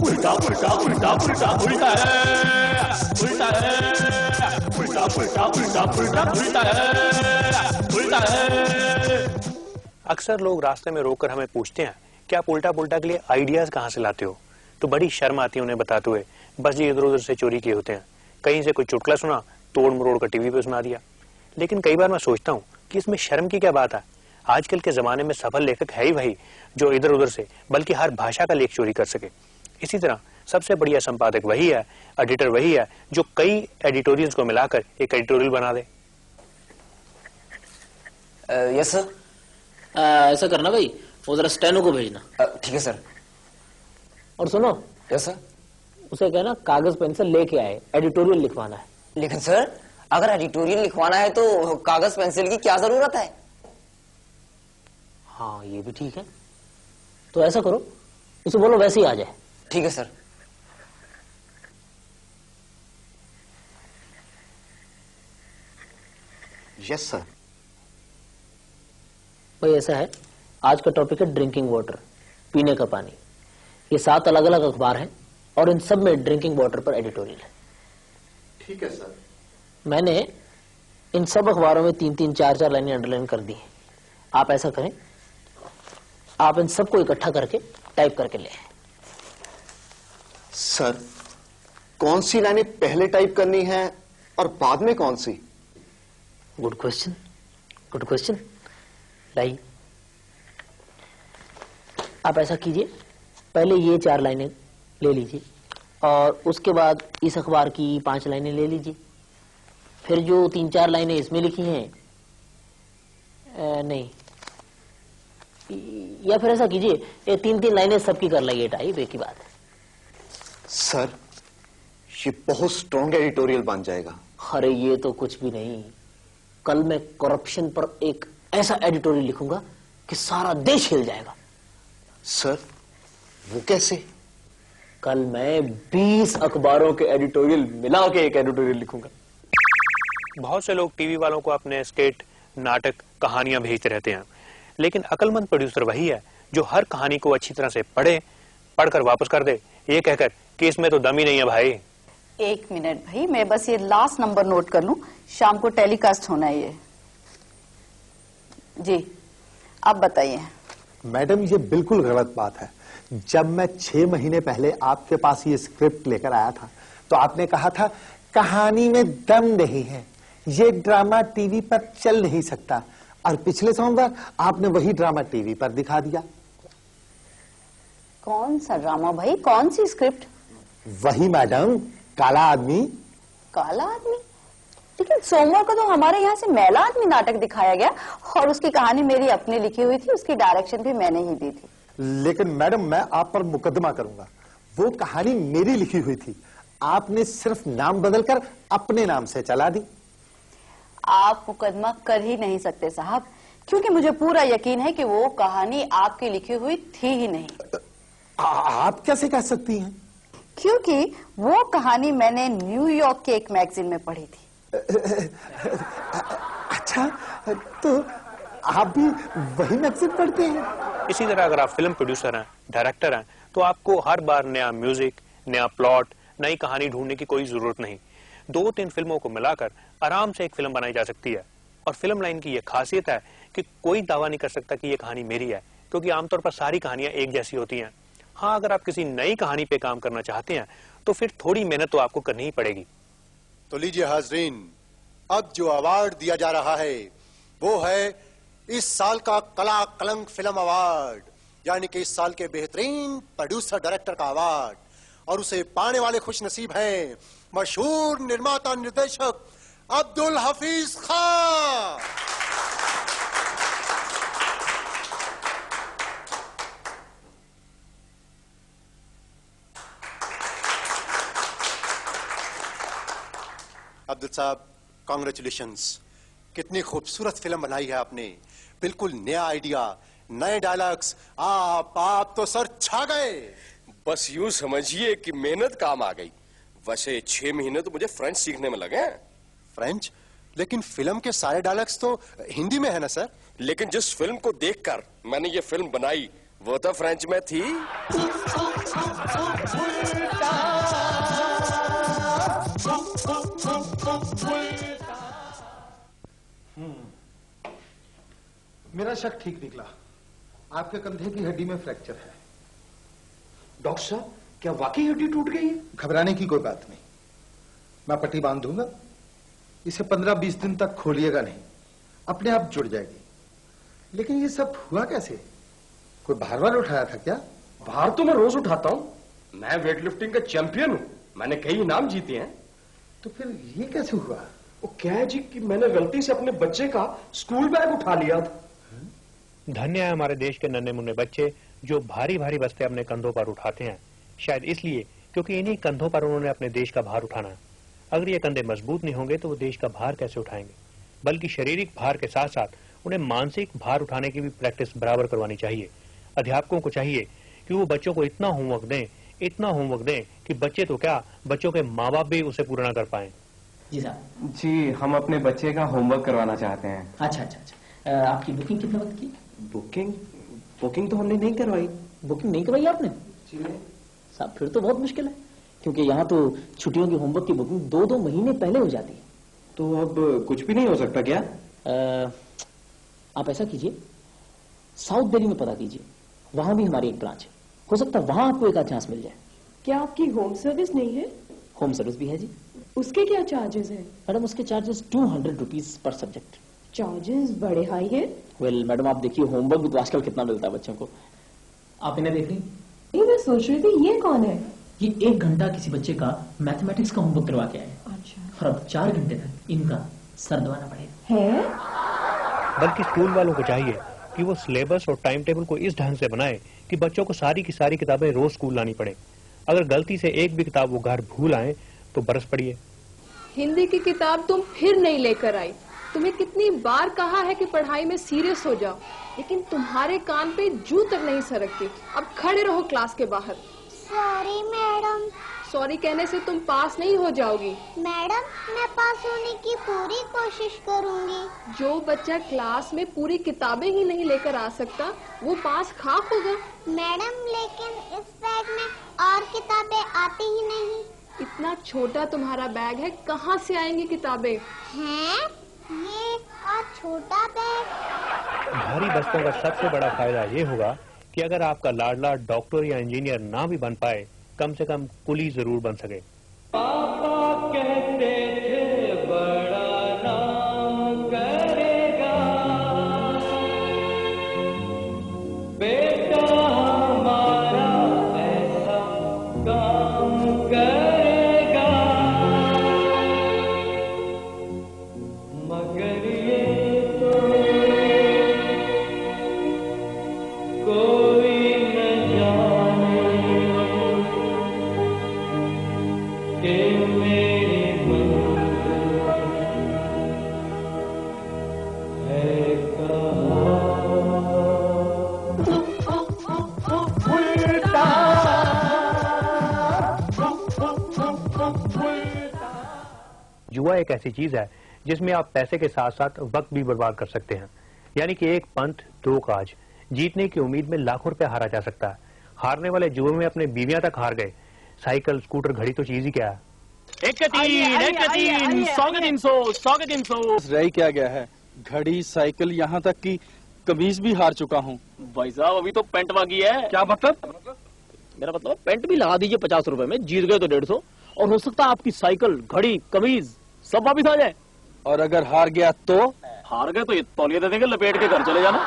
उल्टा उल्टा उल्टा उल्टा उल्टा है, उल्टा है, उल्टा उल्टा उल्टा उल्टा उल्टा है, उल्टा है। अक्सर लोग रास्ते में रोककर हमें पूछते हैं कि आप उल्टा पुल्टा के लिए आइडियाज कहाँ से लाते हो, तो बड़ी शर्म आती है उन्हें बताते हुए। बस ये इधर उधर से चोरी किए होते हैं, कहीं से कोई चुटकुला सुना, तोड़ मरोड़ कर टीवी पे सुना दिया। लेकिन कई बार मैं सोचता हूँ कि इसमें शर्म की क्या बात है। आजकल के जमाने में सफल लेखक है ही वही जो इधर उधर से बल्कि हर भाषा का लेख चोरी कर सके। इसी तरह सबसे बढ़िया संपादक वही है, एडिटर वही है जो कई एडिटोरियल्स को मिलाकर एक एडिटोरियल बना दे। Yes sir. ऐसा करना भाई, वो जरा स्टेनो को भेजना। ठीक है सर। और सुनो। Yes sir. उसे कहना कागज पेंसिल लेके आए, एडिटोरियल लिखवाना है। लेकिन सर अगर एडिटोरियल लिखवाना है तो कागज पेंसिल की क्या जरूरत है? हाँ ये भी ठीक है, तो ऐसा करो उसे बोलो वैसे ही आ जाए। ठीक है सर। Yes sir. भाई ऐसा है, आज का टॉपिक है ड्रिंकिंग वाटर, पीने का पानी। ये 7 अलग अलग अखबार हैं और इन सब में ड्रिंकिंग वाटर पर एडिटोरियल है। ठीक है सर। मैंने इन सब अखबारों में 3-3, 4-4 लाइनें अंडरलाइन कर दी हैं। आप ऐसा करें, आप इन सबको इकट्ठा करके टाइप करके ले आए। सर कौन सी लाइनें पहले टाइप करनी है और बाद में कौन सी? Good question, good question. लाइए, आप ऐसा कीजिए, पहले ये 4 लाइनें ले लीजिए और उसके बाद इस अखबार की 5 लाइनें ले लीजिए। फिर जो 3-4 लाइनें इसमें लिखी हैं, नहीं, या फिर ऐसा कीजिए, ये 3-3 लाइनें सबकी कर लाइए टाइप, एक ही बात है। सर ये बहुत स्ट्रॉन्ग एडिटोरियल बन जाएगा। अरे ये तो कुछ भी नहीं, कल मैं करप्शन पर एक ऐसा एडिटोरियल लिखूंगा कि सारा देश हिल जाएगा। सर वो कैसे? कल मैं 20 अखबारों के एडिटोरियल मिला के एक एडिटोरियल लिखूंगा। बहुत से लोग टीवी वालों को अपने स्केट, नाटक, कहानियां भेजते रहते हैं, लेकिन अक्लमंद प्रोड्यूसर वही है जो हर कहानी को अच्छी तरह से पढ़कर वापस कर दे, ये कहकर कि इसमें तो दम ही नहीं है भाई। 1 मिनट भाई, मैं बस ये लास्ट नंबर नोट कर लूं, शाम को टेलीकास्ट होना है ये। जी आप बताइए। मैडम ये बिल्कुल गलत बात है। जब मैं 6 महीने पहले आपके पास ये स्क्रिप्ट लेकर आया था तो आपने कहा था कहानी में दम नहीं है, ये ड्रामा टीवी पर चल नहीं सकता, और पिछले सोमवार आपने वही ड्रामा टीवी पर दिखा दिया। कौन सा ड्रामा भाई, कौन सी स्क्रिप्ट? वही मैडम, काला आदमी। काला आदमी? लेकिन सोमवार को तो हमारे यहाँ से मैला आदमी नाटक दिखाया गया और उसकी कहानी मेरी अपनी लिखी हुई थी, उसकी डायरेक्शन भी मैंने ही दी थी। लेकिन मैडम मैं आप पर मुकदमा करूंगा, वो कहानी मेरी लिखी हुई थी, आपने सिर्फ नाम बदलकर अपने नाम से चला दी। आप मुकदमा कर ही नहीं सकते साहब, क्योंकि मुझे पूरा यकीन है कि वो कहानी आपकी लिखी हुई थी ही नहीं। आप कैसे कह सकती हैं? क्योंकि वो कहानी मैंने न्यूयॉर्क के एक मैगजीन में पढ़ी थी। अच्छा, तो आप भी वही मैगजीन पढ़ते हैं? इसी तरह अगर आप फिल्म प्रोड्यूसर हैं, डायरेक्टर हैं, तो आपको हर बार नया म्यूजिक, नया प्लॉट, नई कहानी ढूंढने की कोई जरूरत नहीं। 2-3 फिल्मों को मिलाकर आराम से एक फिल्म बनाई जा सकती है। और फिल्म लाइन की यह खासियत है कि कोई दावा नहीं कर सकता कि यह कहानी मेरी है, क्योंकि आमतौर पर सारी कहानियां एक जैसी होती हैं। हाँ, अगर आप किसी नई कहानी पे काम करना चाहते हैं तो फिर थोड़ी मेहनत तो आपको करनी ही पड़ेगी। तो लीजिए हाजरीन, अब जो अवार्ड दिया जा रहा है वो है इस साल का कला कलंक फिल्म अवार्ड, यानी कि इस साल के बेहतरीन प्रोड्यूसर डायरेक्टर का अवार्ड। और उसे पाने वाले खुश नसीब हैं मशहूर निर्माता निर्देशक अब्दुल हफीज खान। अब्दुल साहब, कांग्रेचुलेशंस, कितनी खूबसूरत फिल्म बनाई है आपने, बिल्कुल नया आइडिया, नए डायलॉग्स, आप तो सर छा गए। बस यूं समझिए कि मेहनत काम आ गई। वैसे 6 महीने तो मुझे फ्रेंच सीखने में लगे हैं। फ्रेंच? लेकिन फिल्म के सारे डायलॉग्स तो हिंदी में है ना सर? लेकिन जिस फिल्म को देखकर मैंने ये फिल्म बनाई वो तो फ्रेंच में थी। मेरा शक ठीक निकला, आपके कंधे की हड्डी में फ्रैक्चर है। डॉक्टर साहब, क्या वाकई हड्डी टूट गई है? घबराने की कोई बात नहीं, मैं पट्टी बांध दूंगा, इसे 15-20 दिन तक खोलिएगा नहीं, अपने आप जुड़ जाएगी। लेकिन ये सब हुआ कैसे? कोई भार वार उठाया था क्या? भार तो मैं रोज उठाता हूँ, मैं वेट लिफ्टिंग का चैंपियन हूँ, मैंने कई इनाम जीते हैं। तो फिर ये कैसे हुआ? वो क्या है जी कि मैंने गलती से अपने बच्चे का स्कूल बैग उठा लिया था। धन्य है हमारे देश के नन्हे मुन्ने बच्चे जो भारी भारी बस्ते अपने कंधों पर उठाते हैं, शायद इसलिए क्योंकि इन्हीं कंधों पर उन्होंने अपने देश का भार उठाना है। अगर ये कंधे मजबूत नहीं होंगे तो वो देश का भार कैसे उठाएंगे? बल्कि शारीरिक भार के साथ साथ उन्हें मानसिक भार उठाने की भी प्रैक्टिस बराबर करवानी चाहिए। अध्यापकों को चाहिए कि वो बच्चों को इतना होमवर्क दें कि बच्चे तो क्या, बच्चों के माँ बाप भी उसे पूरा ना कर पाए। जी साहब। जी, हम अपने बच्चे का होमवर्क करवाना चाहते हैं। अच्छा, आपकी बुकिंग कितने वक्त की? बुकिंग तो हमने नहीं करवाई। बुकिंग नहीं करवाई आपने? साहब फिर तो बहुत मुश्किल है, क्योंकि यहाँ तो छुट्टियों की होमवर्क की बुकिंग 2-2 महीने पहले हो जाती है। तो अब कुछ भी नहीं हो सकता क्या? आप ऐसा कीजिए, साउथ दिल्ली में पता कीजिए, वहां भी हमारी एक ब्रांच है, हो सकता है वहां आपको एक आध चांस मिल जाए। क्या आपकी होम सर्विस नहीं है? होम सर्विस भी है जी। उसके क्या चार्जेस हैं? मैडम उसके charges 200 rupees per subject. Charges बड़े हाई है। वेल मैडम आप देखिए, होमवर्क भी तो आजकल कितना मिलता है बच्चों को। आप इन्हें देख रही? नहीं, मैं सोच रही थी ये कौन है? ये 1 घंटा किसी बच्चे का मैथमेटिक्स का होमवर्क करवा के आए। अच्छा। और अब 4 घंटे तक इनका सर दबाना पड़ेगा। है? बल्कि स्कूल वालों को चाहिए कि वो सिलेबस और टाइम टेबल को इस ढंग से बनाए कि बच्चों को सारी की सारी किताबें रोज स्कूल लानी पड़े। अगर गलती से एक भी किताब वो घर भूल आए तो बरस पड़िए। हिंदी की किताब तुम फिर नहीं लेकर आई। तुम्हें कितनी बार कहा है कि पढ़ाई में सीरियस हो जाओ, लेकिन तुम्हारे कान पे जू तक नहीं सरकती। अब खड़े रहो क्लास के बाहर। Sorry madam. सॉरी कहने से तुम पास नहीं हो जाओगी। मैडम मैं पास होने की पूरी कोशिश करूंगी। जो बच्चा क्लास में पूरी किताबें ही नहीं लेकर आ सकता वो पास खाक होगा। मैडम लेकिन इस बैग में और किताबें आती ही नहीं। इतना छोटा तुम्हारा बैग है, कहाँ से आएंगी किताबें? हैं? ये और छोटा बैग। भारी बस्तों का सबसे बड़ा फायदा ये होगा कि अगर आपका लाडला डॉक्टर या इंजीनियर ना भी बन पाए, कम से कम पुलिस जरूर बन सके। पापा कहते थे बड़ा नाम करेगा, बेटा हमारा ऐसा काम करेगा, मगर ये तो कोई न जाने कि मेरी मंजिल है कहाँ। जुआ एक ऐसी चीज है जिसमें आप पैसे के साथ साथ वक्त भी बर्बाद कर सकते हैं। यानी कि एक पंथ दो काज, जीतने की उम्मीद में लाखों रुपया हारा जा सकता है। हारने वाले जुए में अपने बीवियां तक हार गए। साइकिल स्कूटर घड़ी तो चीज ही क्या है। रह क्या गया है, घड़ी साइकिल यहाँ तक कि कमीज भी हार चुका हूँ। भाई साहब अभी तो पेंट बाकी है। क्या मतलब? मेरा मतलब पेंट भी लगा दीजिए 50 रुपए में, जीत गए तो 150, और हो सकता है आपकी साइकिल घड़ी कमीज सब वापिस आ जाए। और अगर हार गया तो? हार गए तो ये तौलिया दे देंगे, लपेट के घर चले जाना।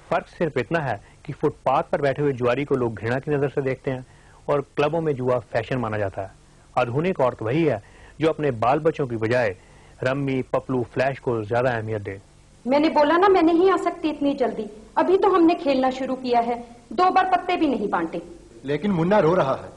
फर्क सिर्फ इतना है कि फुटपाथ पर बैठे हुए जुआरी को लोग घृणा की नजर से देखते हैं और क्लबों में जुआ फैशन माना जाता है। आधुनिक औरत वही है जो अपने बाल बच्चों की बजाय रम्मी, पपलू, फ्लैश को ज्यादा अहमियत दे। मैंने बोला ना मैं नहीं आ सकती इतनी जल्दी, अभी तो हमने खेलना शुरू किया है, 2 बार पत्ते भी नहीं बांटे। लेकिन मुन्ना रो रहा है,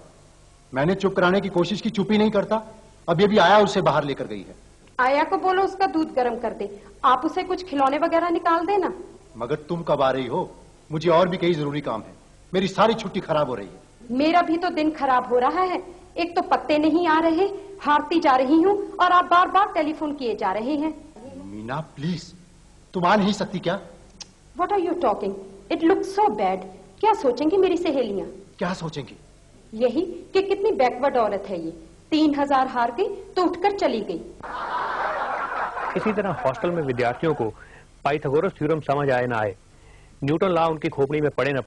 मैंने चुप कराने की कोशिश की, चुप ही नहीं करता। अब ये भी आया उसे बाहर लेकर गई है। आया को बोलो उसका दूध गर्म कर दे, आप उसे कुछ खिलौने वगैरह निकाल देना। मगर तुम कब आ रही हो? मुझे और भी कई जरूरी काम है, मेरी सारी छुट्टी खराब हो रही है। मेरा भी तो दिन खराब हो रहा है, एक तो पत्ते नहीं आ रहे, हारती जा रही हूँ और आप बार बार टेलीफोन किए जा रहे हैं। मीना प्लीज, तुम आ नहीं सकती क्या? What are you talking? It looks so bad. क्या सोचेंगी मेरी सहेलियाँ? क्या सोचेंगी? यही कि कितनी बैकवर्ड औरत है ये। 3000 हार गई तो उठकर चली गई। इसी तरह हॉस्टल में विद्यार्थियों को पाइथागोरस थ्योरम समझ आए ना आए, न्यूटन लॉ उनकी खोपड़ी में पड़े न